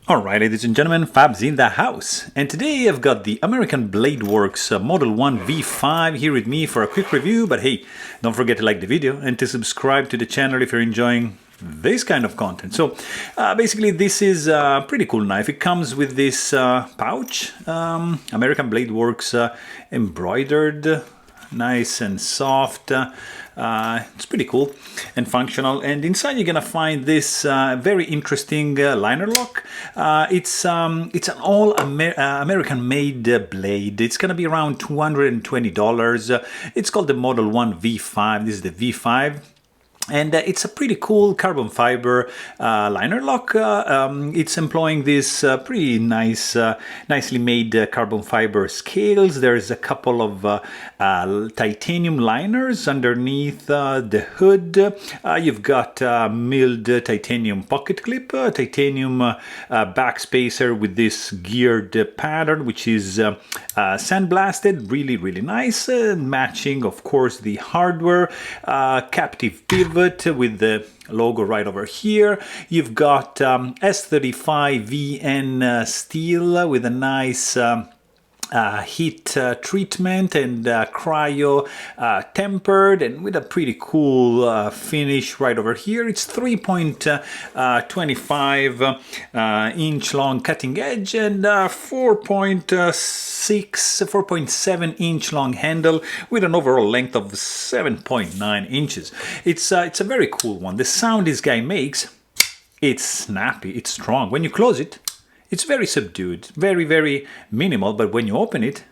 Alright, ladies and gentlemen, Fab's in the house, and today I've got the American Bladeworks Model 1 V5 here with me for a quick review. But hey, don't forget to like the video and to subscribe to the channel if you're enjoying this kind of content. So basically this is a pretty cool knife. It comes with this pouch, American Bladeworks embroidered, nice and soft. It's pretty cool and functional, and inside you're gonna find this very interesting liner lock. It's an all American made blade. It's gonna be around $220. It's called the Model 1 V5. This is the V5. And it's a pretty cool carbon fiber liner lock. It's employing this pretty nice, nicely made carbon fiber scales. There's a couple of titanium liners underneath the hood. You've got milled titanium pocket clip, titanium backspacer with this geared pattern, which is sandblasted. Really, really nice. Matching, of course, the hardware. Captive pivot with the logo right over here. You've got S35VN steel with a nice heat treatment and cryo tempered, and with a pretty cool finish right over here. It's 3.25 inch long cutting edge and 4.7 inch long handle with an overall length of 7.9 inches. It's a very cool one. The sound this guy makes, it's snappy, it's strong. When you close it, it's very subdued, very, very minimal, but when you open it,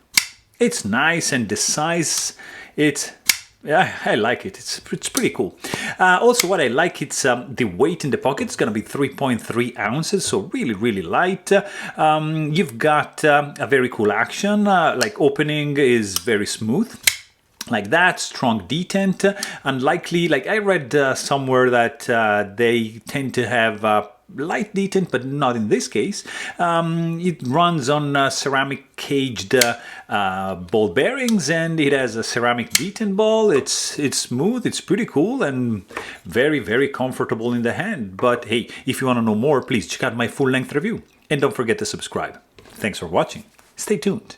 it's nice, and the size, I like it. It's pretty cool. Also, what I like, it's the weight in the pocket. It's going to be 3.3 ounces, so really, really light. You've got a very cool action, like opening is very smooth. Like that, strong detent, unlikely, like I read somewhere that they tend to have light detent, but not in this case. It runs on ceramic caged ball bearings, and it has a ceramic detent ball. It's smooth, it's pretty cool, and very, very comfortable in the hand. But hey, if you want to know more, please check out my full-length review, and don't forget to subscribe. Thanks for watching. Stay tuned.